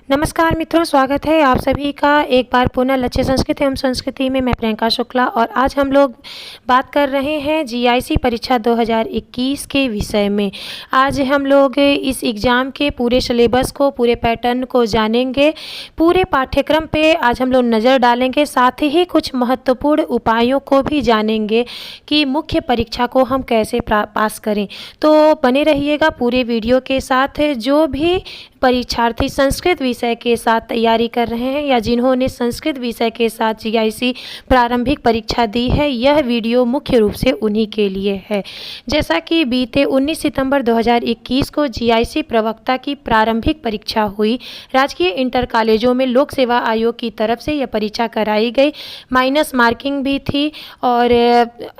नमस्कार मित्रों, स्वागत है आप सभी का एक बार पुनः लक्ष्य संस्कृत एवं संस्कृति में। मैं प्रियंका शुक्ला और आज हम लोग बात कर रहे हैं जीआईसी परीक्षा 2021 के विषय में। आज हम लोग इस एग्ज़ाम के पूरे सिलेबस को, पूरे पैटर्न को जानेंगे, पूरे पाठ्यक्रम पे आज हम लोग नज़र डालेंगे, साथ ही कुछ महत्वपूर्ण उपायों को भी जानेंगे कि मुख्य परीक्षा को हम कैसे पास करें। तो बने रहिएगा पूरे वीडियो के साथ। जो भी परीक्षार्थी संस्कृत विषय के साथ तैयारी कर रहे हैं या जिन्होंने संस्कृत विषय के साथ जीआईसी प्रारंभिक परीक्षा दी है, यह वीडियो मुख्य रूप से उन्हीं के लिए है। जैसा कि बीते 19 सितंबर 2021 को जीआईसी प्रवक्ता की प्रारंभिक परीक्षा हुई। राजकीय इंटर कॉलेजों में लोक सेवा आयोग की तरफ से यह परीक्षा कराई गई। माइनस मार्किंग भी थी और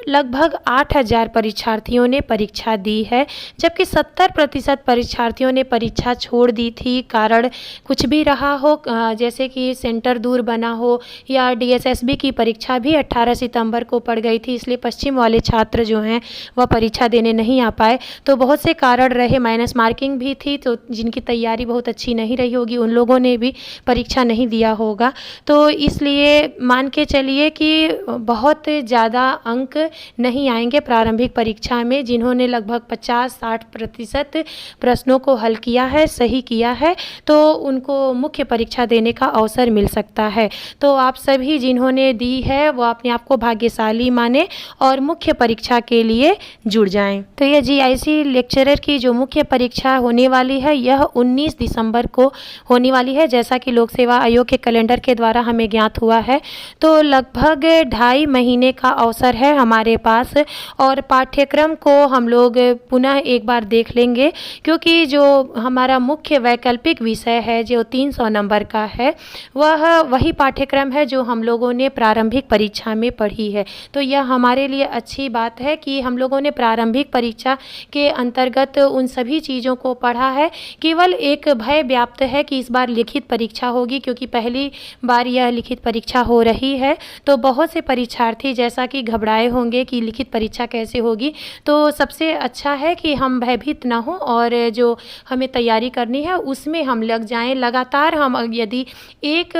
लगभग 8000 परीक्षार्थियों ने परीक्षा दी है, जबकि 70% परीक्षार्थियों ने परीक्षा छोड़ दी थी। कारण कुछ भी रहा हो, जैसे कि सेंटर दूर बना हो या डीएसएसबी की परीक्षा भी 18 सितंबर को पड़ गई थी, इसलिए पश्चिम वाले छात्र जो हैं वह परीक्षा देने नहीं आ पाए। तो बहुत से कारण रहे, माइनस मार्किंग भी थी, तो जिनकी तैयारी बहुत अच्छी नहीं रही होगी उन लोगों ने भी परीक्षा नहीं दिया होगा। तो इसलिए मान के चलिए कि बहुत ज़्यादा अंक नहीं आएंगे प्रारंभिक परीक्षा में। जिन्होंने लगभग 50-60% प्रश्नों को हल किया है, सही किया है, तो उनको मुख्य परीक्षा देने का अवसर मिल सकता है। तो आप सभी जिन्होंने दी है वो अपने आप को भाग्यशाली माने और मुख्य परीक्षा के लिए जुड़ जाएं। तो यह जीआईसी लेक्चरर की जो मुख्य परीक्षा होने वाली है यह 19 दिसंबर को होने वाली है, जैसा कि लोक सेवा आयोग के कैलेंडर के द्वारा हमें ज्ञात हुआ है। तो लगभग 2.5 महीने का अवसर है हमारे पास और पाठ्यक्रम को हम लोग पुनः एक बार देख लेंगे, क्योंकि जो हमारा मुख्य वैकल्पिक विषय है जो 300 नंबर का है, वह वही पाठ्यक्रम है जो हम लोगों ने प्रारंभिक परीक्षा में पढ़ी है। तो यह हमारे लिए अच्छी बात है कि हम लोगों ने प्रारंभिक परीक्षा के अंतर्गत उन सभी चीज़ों को पढ़ा है। केवल एक भय व्याप्त है कि इस बार लिखित परीक्षा होगी, क्योंकि पहली बार यह लिखित परीक्षा हो रही है। तो बहुत से परीक्षार्थी जैसा कि घबराए होंगे कि लिखित परीक्षा कैसे होगी। तो सबसे अच्छा है कि हम भयभीत ना हो और जो हमें तैयारी करनी है उसमें हम लग जाएं। लगातार हम यदि एक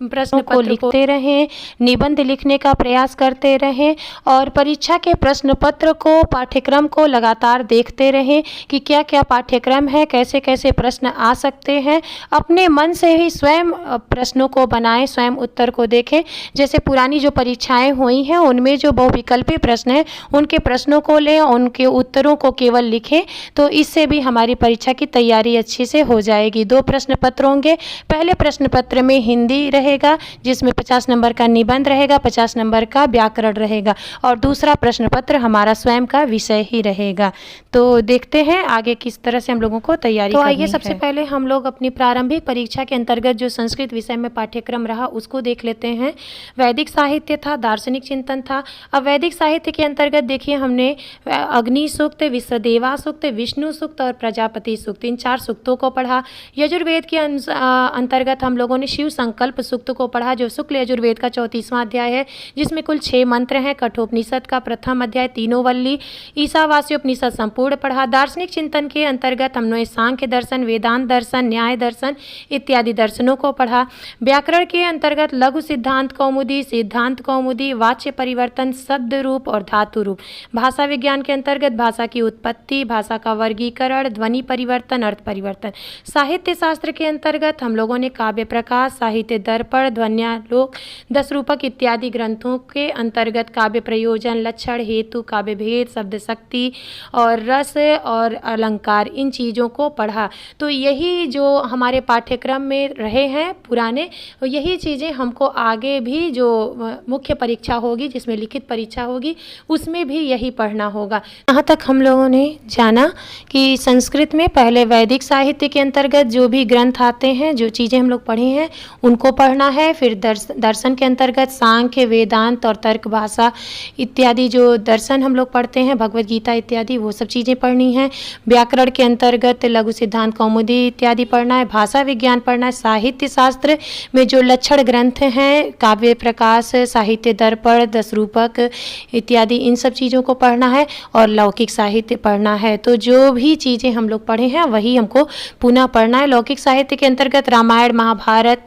प्रश्न को लिखते रहें, निबंध लिखने का प्रयास करते रहें और परीक्षा के प्रश्न पत्र को, पाठ्यक्रम को लगातार देखते रहें कि क्या क्या पाठ्यक्रम है, कैसे कैसे प्रश्न आ सकते हैं। अपने मन से ही स्वयं प्रश्नों को बनाएं, स्वयं उत्तर को देखें। जैसे पुरानी जो परीक्षाएं हुई हैं उनमें जो बहुविकल्पी प्रश्न हैं उनके प्रश्नों को लें, उनके उत्तरों को केवल लिखें, तो इससे भी हमारी परीक्षा की तैयारी अच्छी से हो जाएगी। 2 प्रश्न पत्र होंगे। पहले प्रश्न पत्र में हिंदी रहेगा, जिसमें 50 नंबर का निबंध रहेगा, 50 नंबर का व्याकरण रहेगा और दूसरा प्रश्न पत्र हमारा स्वयं का विषय ही रहेगा। तो देखते हैं आगे किस तरह से हम लोगों को तैयारी करनी है। तो आइए सबसे पहले हम लोग अपनी प्रारंभिक परीक्षा के अंतर्गत जो संस्कृत विषय में पाठ्यक्रम रहा उसको देख लेते हैं। वैदिक साहित्य था, दार्शनिक चिंतन था। अब वैदिक साहित्य के अंतर्गत देखिए हमने अग्नि सूक्त, विश्वदेवा सूक्त, विष्णु सूक्त और प्रजापति सूक्त, इन 4 सूक्तों को पढ़ा। यजुर्वेद के अंतर्गत हम लोगों ने शिव संकल्प सूक्त को पढ़ा, जो शुक्ल यजुर्वेद का 34वां अध्याय है, जिसमें कुल 6 मंत्र हैं। कठोपनिषद का प्रथम अध्याय तीनों वल्ली, ईशावास्य उपनिषद संपूर्ण पढ़ा। दार्शनिक चिंतन के अंतर्गत हमने सांख्य दर्शन, वेदांत दर्शन, न्याय दर्शन इत्यादि दर्शनों को पढ़ा। व्याकरण के अंतर्गत लघु सिद्धांत कौमुदी, सिद्धांत कौमुदी, वाच्य परिवर्तन, शब्द रूप और धातु रूप। भाषा विज्ञान के अंतर्गत भाषा की उत्पत्ति, भाषा का वर्गीकरण, ध्वनि परिवर्तन, अर्थ परिवर्तन। साहित्य शास्त्र के अंतर्गत हम लोगों ने काव्य प्रकाश, साहित्य दर्पण, ध्वन्यालोक, 10 रूपक इत्यादि ग्रंथों के अंतर्गत काव्य प्रयोजन, लक्षण, हेतु, काव्य भेद, शब्द शक्ति और रस और अलंकार, इन चीज़ों को पढ़ा। तो यही जो हमारे पाठ्यक्रम में रहे हैं पुराने, यही चीज़ें हमको आगे भी जो मुख्य परीक्षा होगी, जिसमें लिखित परीक्षा होगी, उसमें भी यही पढ़ना होगा। यहाँ तक हम लोगों ने जाना कि संस्कृत में पहले वैदिक साहित्य के अंतर्गत जो भी ग्रंथ आते हैं, जो चीज़ें हम लोग पढ़े हैं उनको पढ़ना पढ़ना है। फिर दर्शन के अंतर्गत सांख्य, वेदांत और तर्क भाषा इत्यादि जो दर्शन हम लोग पढ़ते हैं, भगवद गीता इत्यादि, वो सब चीज़ें पढ़नी है। व्याकरण के अंतर्गत लघु सिद्धांत कौमुदी इत्यादि पढ़ना है। भाषा विज्ञान पढ़ना है। साहित्य शास्त्र में जो लक्षण ग्रंथ हैं, काव्य प्रकाश, साहित्य दर्पण, दशरूपक इत्यादि, इन सब चीज़ों को पढ़ना है। और लौकिक साहित्य पढ़ना है। तो जो भी चीज़ें हम लोग पढ़े हैं वही हमको पुनः पढ़ना है। लौकिक साहित्य के अंतर्गत रामायण महाभारत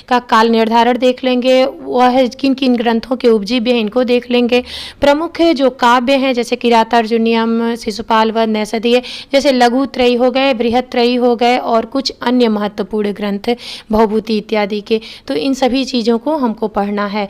का काल निर्धारण देख लेंगे, वह किन किन ग्रंथों के उपजीव्य हैं इनको देख लेंगे। प्रमुख जो काव्य हैं जैसे किरातार्जुनीयम, शिशुपाल वध, नैषधीय, जैसे लघु त्रयी हो गए, बृहत त्रयी हो गए और कुछ अन्य महत्वपूर्ण ग्रंथ भवभूति इत्यादि के, तो इन सभी चीज़ों को हमको पढ़ना है।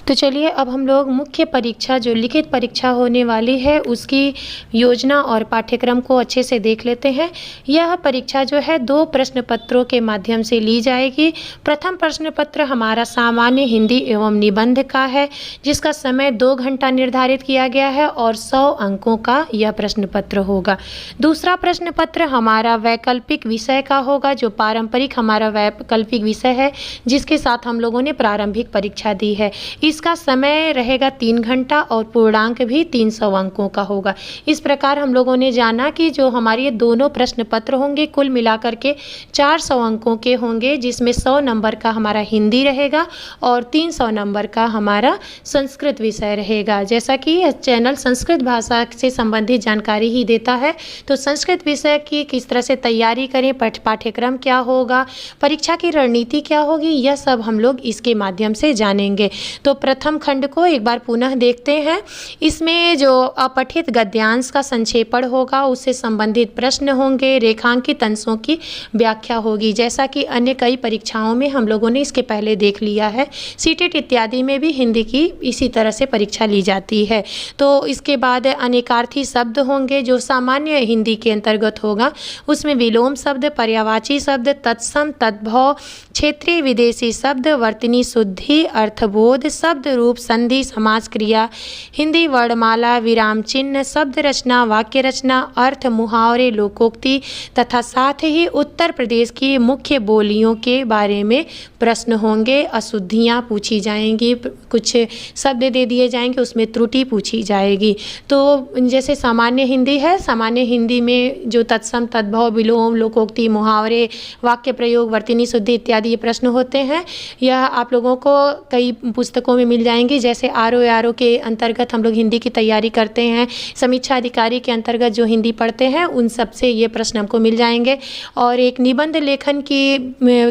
तो चलिए अब हम लोग मुख्य परीक्षा, जो लिखित परीक्षा होने वाली है, उसकी योजना और पाठ्यक्रम को अच्छे से देख लेते हैं। यह परीक्षा जो है 2 प्रश्न पत्रों के माध्यम से ली जाएगी। प्रथम प्रश्न पत्र हमारा सामान्य हिंदी एवं निबंध का है, जिसका समय 2 घंटा निर्धारित किया गया है और 100 अंकों का यह प्रश्न पत्र होगा। दूसरा प्रश्न पत्र हमारा वैकल्पिक विषय का होगा, जो पारंपरिक हमारा वैकल्पिक विषय है, जिसके साथ हम लोगों ने प्रारंभिक परीक्षा दी है। इसका समय रहेगा 3 घंटा और पूर्णांक भी 300 अंकों का होगा। इस प्रकार हम लोगों ने जाना कि जो हमारे ये दोनों प्रश्न पत्र होंगे कुल मिलाकर के 400 अंकों के होंगे, जिसमें 100 नंबर का हमारा हिंदी रहेगा और 300 नंबर का हमारा संस्कृत विषय रहेगा। जैसा कि यह चैनल संस्कृत भाषा से संबंधित जानकारी ही देता है, तो संस्कृत विषय की किस तरह से तैयारी करें, पाठ्यक्रम क्या होगा, परीक्षा की रणनीति क्या होगी, यह सब हम लोग इसके माध्यम से जानेंगे। तो प्रथम खंड को एक बार पुनः देखते हैं। इसमें जो अपठित गद्यांश का संक्षेपण होगा, उससे संबंधित प्रश्न होंगे, रेखांकित अंशों की व्याख्या होगी, जैसा कि अन्य कई परीक्षाओं में हम लोगों ने इसके पहले देख लिया है। सीटेट इत्यादि में भी हिंदी की इसी तरह से परीक्षा ली जाती है। तो इसके बाद अनेकार्थी शब्द होंगे, जो सामान्य हिंदी के अंतर्गत होगा। उसमें विलोम शब्द, पर्यायवाची शब्द, तत्सम, तद्भव, क्षेत्रीय विदेशी शब्द, वर्तनी शुद्धि, अर्थबोध, शब्द रूप, संधि, समास क्रिया, हिंदी वर्णमाला, विराम चिन्ह, शब्द रचना, वाक्य रचना, अर्थ, मुहावरे, लोकोक्ति तथा साथ ही उत्तर प्रदेश की मुख्य बोलियों के बारे में प्रश्न होंगे। अशुद्धियाँ पूछी जाएंगी, कुछ शब्द दे दिए जाएंगे, उसमें त्रुटि पूछी जाएगी। तो जैसे सामान्य हिंदी है, सामान्य हिंदी में जो तत्सम, तद्भव, विलोम, लोकोक्ति, मुहावरे, वाक्य प्रयोग, वर्तनी शुद्धि इत्यादि ये प्रश्न होते हैं। यह आप लोगों को कई पुस्तकों में मिल जाएंगी। जैसे आर के अंतर्गत हम लोग हिंदी की तैयारी करते हैं, समीक्षा अधिकारी के अंतर्गत जो हिंदी पढ़ते हैं, उन सब से ये प्रश्न हमको मिल जाएंगे। और एक निबंध लेखन की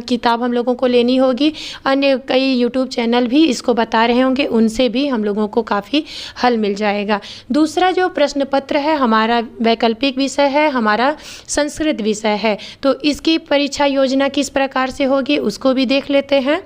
किताब हम लोगों को लेनी होगी। अन्य कई यूट्यूब चैनल भी इसको बता रहे होंगे, उनसे भी हम लोगों को काफ़ी हल मिल जाएगा। दूसरा जो प्रश्न पत्र है हमारा वैकल्पिक विषय है, हमारा संस्कृत विषय है। तो इसकी परीक्षा योजना किस प्रकार से होगी उसको भी देख लेते हैं।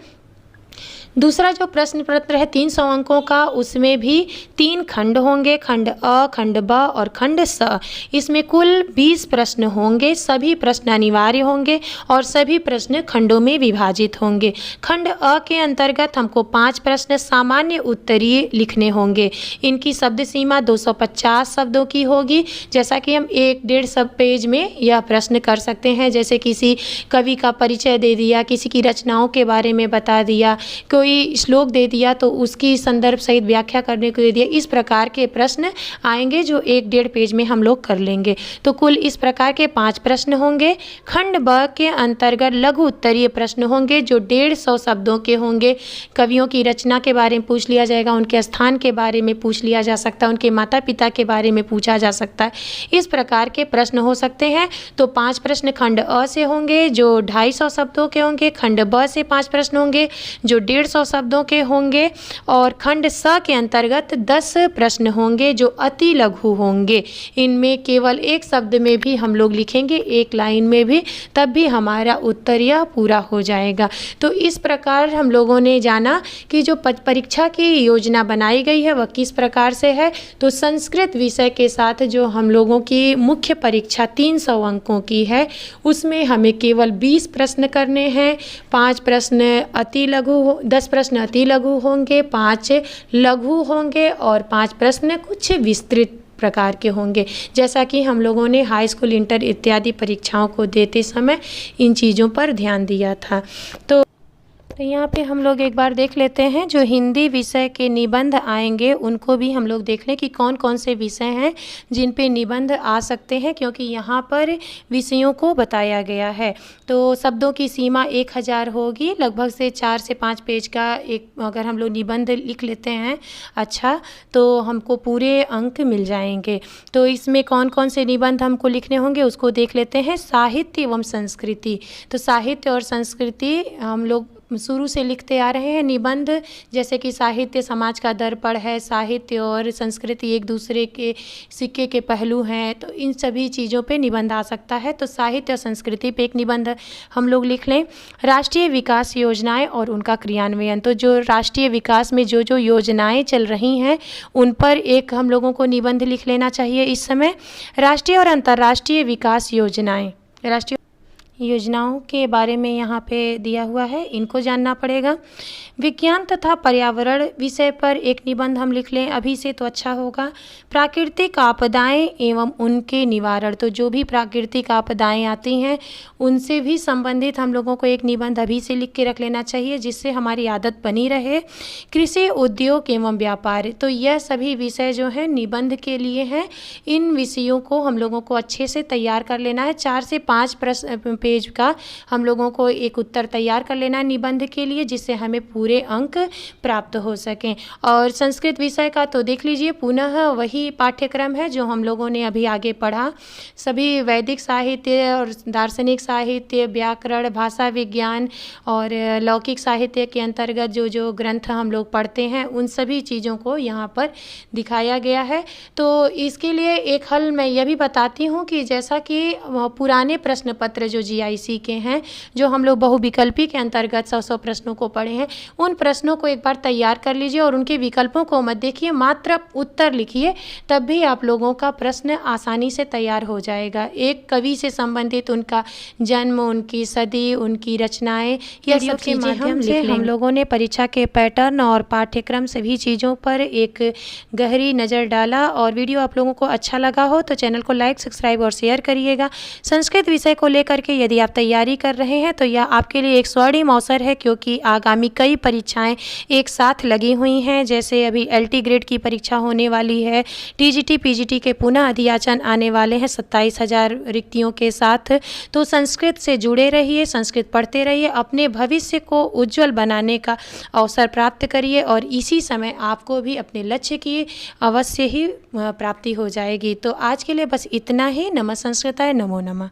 दूसरा जो प्रश्न पत्र है 300 अंकों का, उसमें भी 3 खंड होंगे, खंड अ, खंड ब और खंड स। इसमें कुल 20 प्रश्न होंगे। सभी प्रश्न अनिवार्य होंगे और सभी प्रश्न खंडों में विभाजित होंगे। खंड अ के अंतर्गत हमको 5 प्रश्न सामान्य उत्तरीय लिखने होंगे। इनकी शब्द सीमा 250 शब्दों की होगी। जैसा कि हम 1-1.5 सब पेज में यह प्रश्न कर सकते हैं। जैसे किसी कवि का परिचय दे दिया, किसी की रचनाओं के बारे में बता दिया, कोई श्लोक दे दिया तो उसकी संदर्भ सहित व्याख्या करने को दे दिया। इस प्रकार के प्रश्न आएंगे जो 1-1.5 पेज में हम लोग कर लेंगे। तो कुल इस प्रकार के 5 प्रश्न होंगे। खंड ब के अंतर्गत लघु उत्तरीय प्रश्न होंगे जो 150 शब्दों के होंगे। कवियों की रचना के बारे में पूछ लिया जाएगा, उनके स्थान के बारे में पूछ लिया जा सकता है, उनके माता पिता के बारे में पूछा जा सकता है। इस प्रकार के प्रश्न हो सकते हैं। तो 5 प्रश्न खंड अ से होंगे जो 250 शब्दों के होंगे। खंड ब से 5 प्रश्न होंगे जो 150 शब्दों के होंगे। और खंड स के अंतर्गत 10 प्रश्न होंगे जो अति लघु होंगे। इनमें केवल एक शब्द में भी हम लोग लिखेंगे, एक लाइन में भी, तब भी हमारा उत्तर यह पूरा हो जाएगा। तो इस प्रकार हम लोगों ने जाना कि जो परीक्षा की योजना बनाई गई है वह किस प्रकार से है। तो संस्कृत विषय के साथ जो हम लोगों की मुख्य परीक्षा 300 अंकों की है, उसमें हमें केवल 20 प्रश्न करने हैं। 5 प्रश्न अति लघु, 10 प्रश्न अति लघु होंगे, 5 लघु होंगे और 5 प्रश्न कुछ विस्तृत प्रकार के होंगे। जैसा कि हम लोगों ने हाई स्कूल, इंटर इत्यादि परीक्षाओं को देते समय इन चीज़ों पर ध्यान दिया था। तो तो यहाँ पे हम लोग एक बार देख लेते हैं जो हिंदी विषय के निबंध आएंगे उनको भी हम लोग देख लें कि कौन कौन से विषय हैं जिन पे निबंध आ सकते हैं, क्योंकि यहाँ पर विषयों को बताया गया है। तो शब्दों की सीमा 1000 होगी, लगभग से 4 से 5 पेज का एक अगर हम लोग निबंध लिख लेते हैं अच्छा तो हमको पूरे अंक मिल जाएंगे। तो इसमें कौन कौन से निबंध हमको लिखने होंगे उसको देख लेते हैं। साहित्य एवं संस्कृति, तो साहित्य और संस्कृति हम लोग शुरू से लिखते आ रहे हैं निबंध, जैसे कि साहित्य समाज का दर्पण है, साहित्य और संस्कृति एक दूसरे के सिक्के के पहलू हैं, तो इन सभी चीज़ों पे निबंध आ सकता है। तो साहित्य और संस्कृति पे एक निबंध हम लोग लिख लें। राष्ट्रीय विकास योजनाएं और उनका क्रियान्वयन, तो जो राष्ट्रीय विकास में जो जो योजनाएं चल रही हैं उन पर एक हम लोगों को निबंध लिख लेना चाहिए इस समय। राष्ट्रीय और अंतर्राष्ट्रीय विकास योजनाएं, राष्ट्रीय योजनाओं के बारे में यहाँ पे दिया हुआ है, इनको जानना पड़ेगा। विज्ञान तथा पर्यावरण विषय पर एक निबंध हम लिख लें अभी से तो अच्छा होगा। प्राकृतिक आपदाएं एवं उनके निवारण, तो जो भी प्राकृतिक आपदाएं आती हैं उनसे भी संबंधित हम लोगों को एक निबंध अभी से लिख के रख लेना चाहिए, जिससे हमारी आदत बनी रहे। कृषि, उद्योग एवं व्यापार, तो यह सभी विषय जो हैं निबंध के लिए हैं। इन विषयों को हम लोगों को अच्छे से तैयार कर लेना है। 4 से 5 पेज का हम लोगों को एक उत्तर तैयार कर लेना है निबंध के लिए, जिससे हमें पूरे अंक प्राप्त हो सकें। और संस्कृत विषय का तो देख लीजिए, पुनः वही पाठ्यक्रम है जो हम लोगों ने अभी आगे पढ़ा। सभी वैदिक साहित्य और दार्शनिक साहित्य, व्याकरण, भाषा विज्ञान और लौकिक साहित्य के अंतर्गत जो जो ग्रंथ हम लोग पढ़ते हैं उन सभी चीज़ों को यहाँ पर दिखाया गया है। तो इसके लिए एक हल मैं यह भी बताती हूँ कि जैसा कि पुराने प्रश्न पत्र जो GIC के हैं, जो हम लोग बहुविकल्पी के अंतर्गत 100 प्रश्नों को पढ़े हैं, उन प्रश्नों को एक बार तैयार कर लीजिए और उनके विकल्पों को मत देखिए, मात्र उत्तर लिखिए, तब भी आप लोगों का प्रश्न आसानी से तैयार हो जाएगा। एक कवि से संबंधित उनका जन्म, उनकी सदी, उनकी रचनाएं, यह सब के माध्यम से हम लोगों ने परीक्षा के पैटर्न और पाठ्यक्रम सभी चीज़ों पर एक गहरी नज़र डाला। और वीडियो आप लोगों को अच्छा लगा हो तो चैनल को लाइक, सब्सक्राइब और शेयर करिएगा। संस्कृत विषय को लेकर के यदि आप तैयारी कर रहे हैं तो यह आपके लिए एक स्वर्णिम अवसर है, क्योंकि आगामी कई परीक्षाएं एक साथ लगी हुई हैं। जैसे अभी LT ग्रेड की परीक्षा होने वाली है, TGT PGT के पुनः अधियाचन आने वाले हैं 27,000 रिक्तियों के साथ। तो संस्कृत से जुड़े रहिए, संस्कृत पढ़ते रहिए, अपने भविष्य को उज्जवल बनाने का अवसर प्राप्त करिए और इसी समय आपको भी अपने लक्ष्य की अवश्य ही प्राप्ति हो जाएगी। तो आज के लिए बस इतना ही। नमः संस्कृताय, नमो नमः।